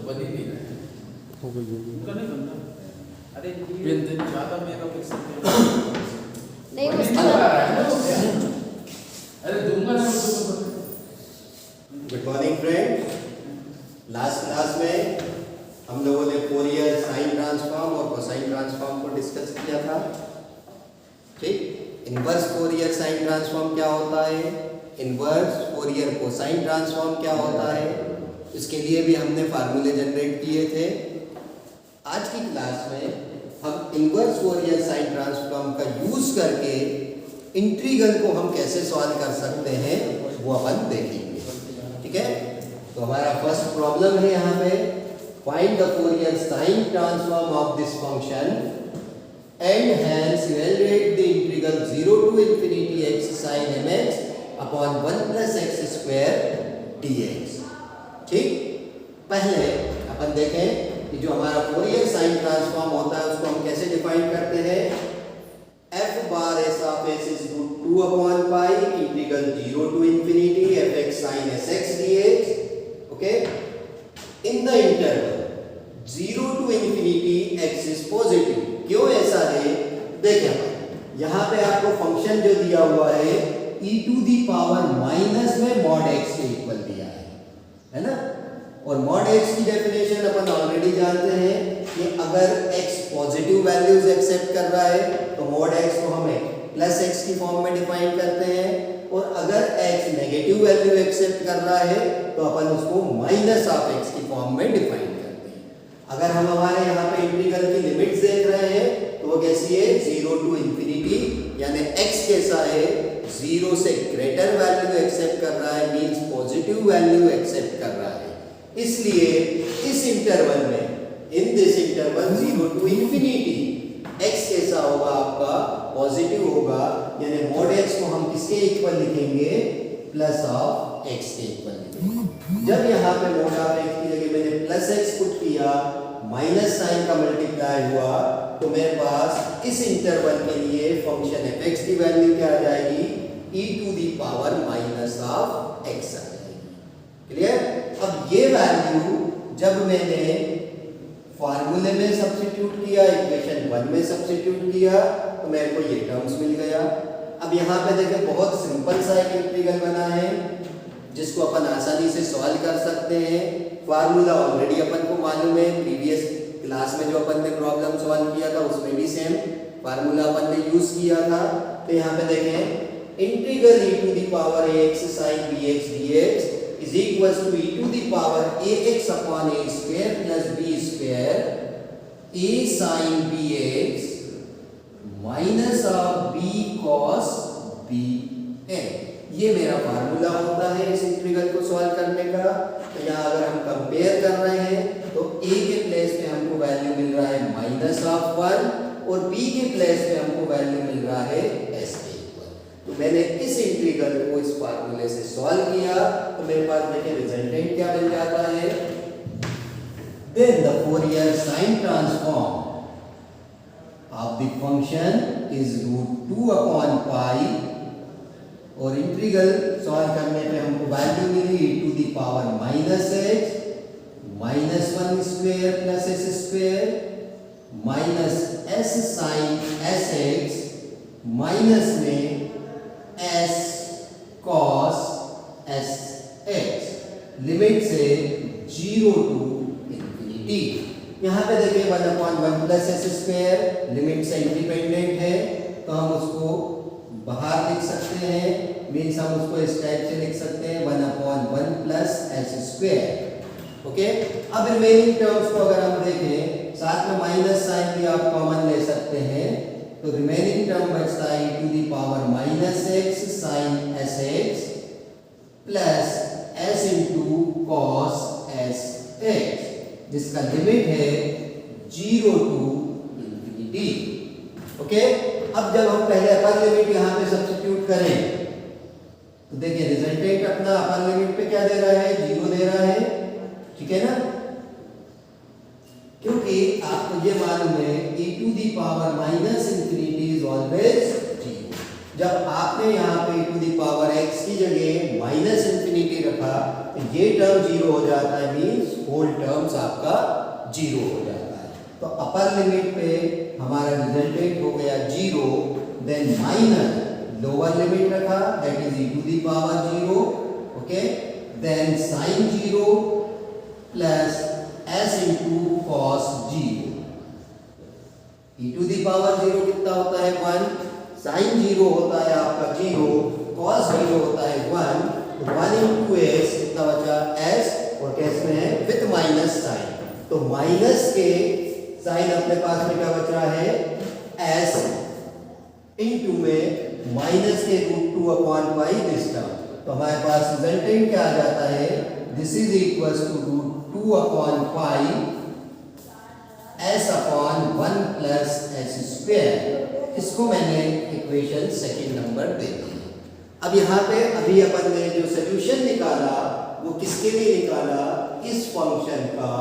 बन ही नहीं रहा है। हो गई होगी। उनका नहीं बनता। अरे पेन दिन ज़्यादा मेगापिक्सल नहीं बन ही उसका नहीं रहा है ना उससे। अरे दूंगा ना उसको। Good morning friends. Last class में हम लोगों ने फोरियर साइन ट्रांसफॉर्म और कोसाइन ट्रांसफॉर्म को डिस्कस किया था। ठीक, इनवर्स फोरियर साइन ट्रांसफॉर्म क्या होता है, इनवर्स फोरियर कोसाइन ट्रांसफॉर्म क्या होता है, इसके लिए भी हमने फार्मूले जनरेट किए थे। आज की क्लास में हम इनवर्स फोरियर साइन ट्रांसफॉर्म का यूज करके इंटीग्रल को हम कैसे सॉल्व कर सकते हैं वो अपन देखेंगे। ठीक है, तो हमारा फर्स्ट प्रॉब्लम है यहाँ पे, find the Fourier sine transform of this function and hence evaluate the integral 0 to infinity x sin mx upon 1 plus x square dx। ठीक, पहले अपन देखें कि जो हमारा फोरियर साइन ट्रांसफॉर्म होता है उसको हम कैसे डिफाइन करते हैं। f bar s of s is root 2 upon pi integral 0 to infinity fx sin sx dx। okay, in the interval 0 to infinity x is positive। क्यों ऐसा है, देखें यहाँ पे आपको फंक्शन जो दिया हुआ है e to the power minus में मॉड x के इक्वल दिया है ना। और मॉड x की डेफिनेशन अपन ऑलरेडी जानते हैं कि अगर x पॉजिटिव वैल्यूज एक्सेप्ट कर रहा है तो मॉड x को हम प्लस x की फॉर्म में डिफाइन करते हैं, और अगर x नेगेटिव वैल्यू एक्सेप्ट कर रहा है तो अपन उसको माइनस ऑफ x की फॉर्म में डिफाइन करते हैं। अगर हम हमारे यहाँ पे इंटीग्रल की लिमिट्स देख रहे हैं तो वो कैसी है, 0 टू इंफिनिटी, यानी x कैसा है, 0 से ग्रेटर वैल्यू एक्सेप्ट कर रहा है, मींस पॉजिटिव वैल्यू एक्सेप्ट कर रहा है। इसलिए इस इंटरवल में, in this interval 0 to infinity, x कैसा होगा आपका, पॉजिटिव होगा, यानी मॉड x को हम किसके इक्वल लिखेंगे, प्लस ऑफ x के इक्वल लिखेंगे। जब यहाँ पे मॉड ऑफ x की जगह मैंने प्लस x पुट किया, माइनस साइन का मल्टीप्लाई हुआ, तो मेरे पास इस इंटरवल के लिए फंक्शन fx की वैल्यू क्या आ जाएगी, e to the power minus of x आ जाएगी। क्लियर। अब ये वैल्यू जब मैंने फार्मूले में सब्स्टिट्यूट किया, इक्वेशन 1 में सब्स्टिट्यूट किया, तो मेरे को ये टर्म्स मिल गया। अब यहाँ पे देखें बहुत सिंपल सा एक इंटीग्रल बना है जिसको अपन आसानी से सॉल्व कर सकते हैं। फार्मूला ऑलरेडी अपन को मालूम है, प्रीवियस क्लास में जो अपन ने प्रॉब्लम सॉल्व किया था उसमें भी सेम फार्मूला अपन ने यूज किया था। तो यहाँ पे देखें integral e to the power ax sin bx dx is equals to e to the power ax upon a square plus b square a sin bx minus of b cos bx। ये मेरा formula होता है इस integral को solve करने का। तो यहाँ अगर हम कंपेयर कर रहे हैं तो a के प्लेस पे हमको वैल्यू मिल रहा है माइनस ऑफ 1 और b के प्लेस पे हमको वैल्यू मिल रहा है s के इक्वल। तो मैंने इस इंटीग्रल को इस फार्मूले से सॉल्व किया तो मेरे पास देखिए रिजल्टेंट क्या मिल जाता है, then the Fourier sine transform of the function is root 2 upon pi, और इंटीग्रल सॉल्व करने पे हमको वैल्यू मिली e to the power minus x minus 1 square plus s square minus s sine sx minus में s cos sx, limit से 0 to infinity. यहाँ पे देखिए 1 upon 1 plus s square limit से इंडिपेंडेंट है तो हम उसको बाहर लिख सकते हैं, मीन्स हम उसको इस टाइप से लिख सकते हैं 1 upon 1 plus s square. Okay, अब रिमेनिंग टर्म्स को अगर हम देखें, साथ में माइनस साइन भी आप कॉमन ले सकते हैं, तो रिमेनिंग टर्म बचता है e to the power minus x sin sx plus s into cos sx, जिसका लिमिट है 0 टू इंफिनिटी। ओके, अब जब हम पहले अपर लिमिट यहाँ पे सब्स्टिट्यूट करें तो देखिए रिजल्टेंट अपना अपर लिमिट पे क्या दे रहा है, 0 दे रहा है। ठीक है ना, क्योंकि आपको ये मालूम है e to the power minus infinity is always 0। जब आपने यहाँ पे e to the power x की जगह माइनस इंफिनिटी रखा तो ये टर्म जीरो हो जाता है, मीन्स होल टर्म्स आपका जीरो हो जाता है। तो अपर लिमिट पे हमारा रिजल्टेंट हो गया zero, then minus lower limit रखा that is e to the power zero, okay, then sine zero plus s into cos zero. e to the power zero कितना होता है 1, साइन जीरो होता है आपका जीरो, कॉस जीरो होता है 1, 1 into S कितना बचा s, और केस में है विथ माइनस साइन, तो माइनस के साइन अपने पास में क्या बच रहा है s इंटू में माइनस के √2/पाई दिस टर्म, तो हमारे पास रिजल्टेंट क्या आ जाता है, दिस इज इक्वल्स टू √2/पाई s/1 प्लस s स्क्वायर। इसको मैंने इक्वेशन सेकंड नंबर दे दी। अब यहाँ पे अभी अपन ने जो सॉल्यूशन निकाला वो किसके लिए निकाला, इस फंक्शन का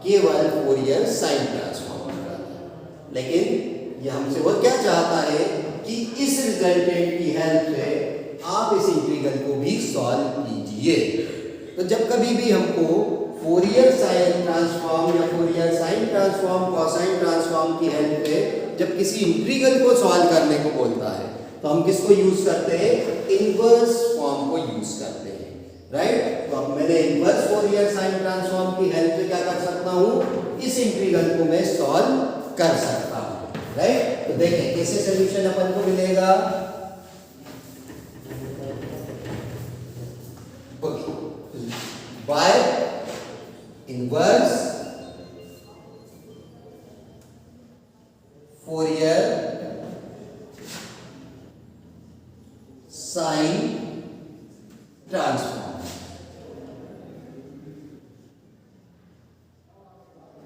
केवल फोरियर साइन ट्रांसफॉर्म निकाला, लेकिन ये हमसे वो क्या चाहता है कि इस रिजल्टेंट की हेल्प से आप इस इंटीग्रल को भी सॉल्व कीजिए। तो जब कभी भी हमको फोरियर साइन ट्रांसफॉर्म या Fourier sine transform, cosine transform की हेल्प से जब किसी इंटीग्रल को सॉल्व करने को बोलता है तो हम किसको यूज करते हैं, इनवर्स फॉर्म को यूज करते हैं, राइट। तो अब मैंने इनवर्स फोरियर साइन ट्रांसफॉर्म की हेल्प से क्या कर सकता हूँ, इस इंटीग्रल को मैं सॉल्व कर सकता हूँ, राइट। तो देखें कैसे सॉल्यूशन अपन को मिलेगा, by inverse Fourier sine transform.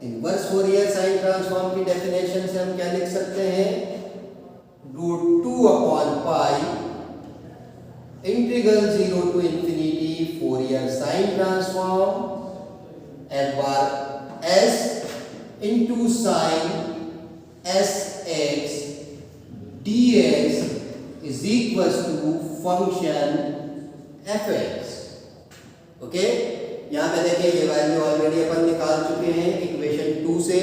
Inverse Fourier sine transform की डेफिनेशन से हम क्या लिख सकते हैं, √2/पाई integral 0 to infinity Fourier sine transform f bar s into sine sx dx is equals to function fx, okay. यहाँ पे देखिए ये वैल्यू ऑलरेडी अपन निकाल चुके हैं इक्वेशन 2 से,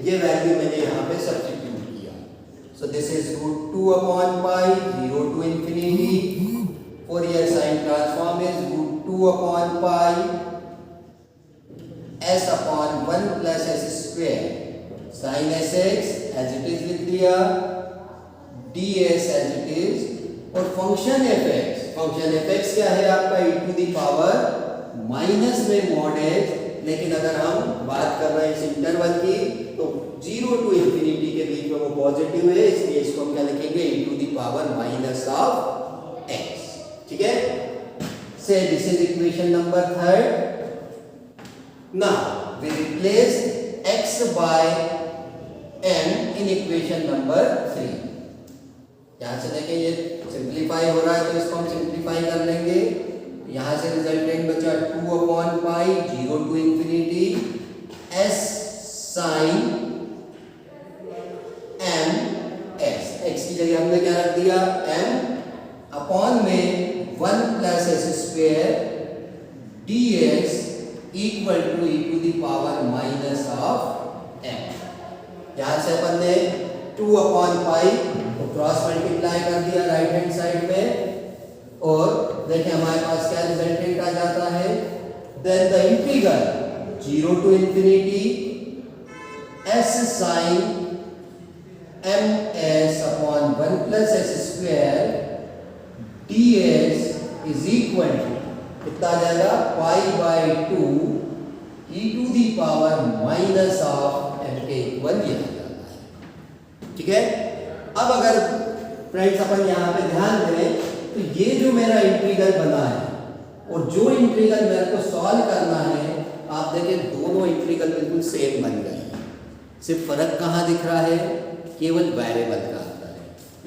ये वैल्यू मैंने यहाँ पे सब्स्टिट्यूट किया। सो दिस इज √2/पाई 0 to infinity, Fourier sine transform is √2/पाई s/1 plus s square, sine sx as it is लिख दिया, ds एज इट इज, और फंक्शन fx, फंक्शन fx क्या है आपका e to the power minus में mod h, लेकिन अगर हम बात कर रहे हैं इस इंटरवल की तो 0 टू इंफिनिटी के बीच में वो पॉजिटिव है, इसलिए इसको हम क्या लिखेंगे e to the power minus of x, ठीक है। So this is equation number 3rd। Now we replace x by m in equation number 3। यहाँ से देखें ये सिंप्लीफाई हो रहा है तो इसको हम सिंप्लीफाई कर लेंगे। यहाँ से रिजल्टेंट बचा 2/पाई 0 to infinity s sine m s, x की जगह हमने क्या रख दिया m अपॉन में 1 plus s square dx equal to e to the power minus of m। यहाँ से अपन ने 2/पाई को क्रॉस मल्टीप्लाई कर दिया राइट हैंड साइड में, और देखिए हमारे पास क्या रिजल्टेंट आ जाता है, then the integral 0 to infinity s sine m s upon 1 plus s square dx is equal to कितना आ जाएगा, π/2 e to the power minus of m के इक्वल ये आ जाता है, ठीक है। अब अगर फ्रेंड्स अपन यहाँ पे ध्यान दें तो ये जो मेरा इंटीग्रल बना है और जो इंटीग्रल मेरे को सॉल्व करना है, आप देखें दोनों इंटीग्रल बिल्कुल सेम बन गए हैं, सिर्फ फर्क कहाँ दिख रहा है, केवल वेरिएबल का आता है।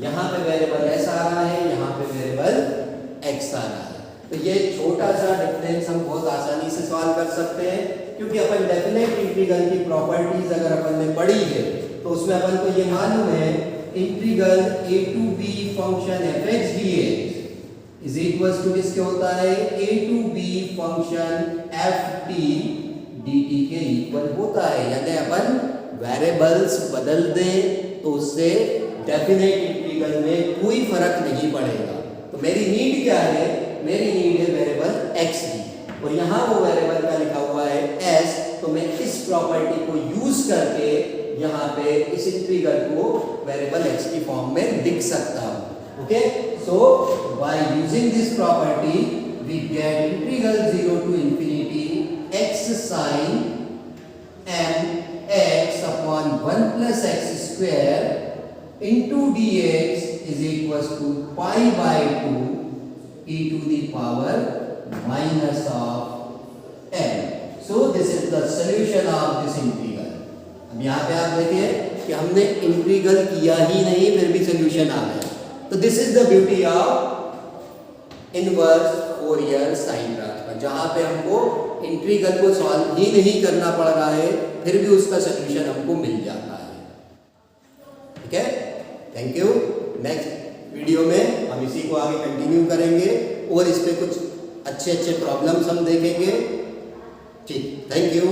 यहाँ पे वेरिएबल s आ रहा है, यहाँ पे वेरिएबल x आ रहा है। तो ये छोटा सा डिफरेंस हम बहुत आसानी से सॉल्व कर सकते हैं, क्योंकि अपन डेफिनेट इंटीग्रल की प्रॉपर्टीज अगर अपन ने पढ़ी है तो उसमें अपन को ये मालूम है integral a to b function fx dx is equals to किसके होता है a to b function ft dt के इक्वल होता है। यानी अपन वेरिएबल्स बदल दें तो उससे डेफिनेट इंटीग्रल में कोई फर्क नहीं पड़ेगा। तो मेरी नीड क्या है, मेरी नीड है वेरिएबल x की, और यहाँ वो वेरिएबल का लिखा हुआ है s, तो मैं इस प्रॉपर्टी को यूज करके यहाँ पे इस इंटीग्रल को वेरिएबल x की फॉर्म में लिख सकता हूँ। Okay, so by using this property we get integral 0 to infinity x sin m x upon 1 plus x square into dx is equals to pi by 2 e to the power minus of m. So this is the solution of this integral. अब यहाँ पे आप देखिए कि हमने integral किया ही नहीं फिर भी सोल्यूशन आ गया। तो this is the beauty of inverse Fourier sine transform, जहाँ पे हमको इंटीग्रल को सॉल्व ही नहीं करना पड़ रहा है फिर भी उसका सोल्यूशन हमको मिल जाता है। ठीक है, थैंक यू। नेक्स्ट वीडियो में हम इसी को आगे कंटिन्यू करेंगे और इस पे कुछ अच्छे अच्छे प्रॉब्लम्स हम देखेंगे। ठीक, थैंक यू।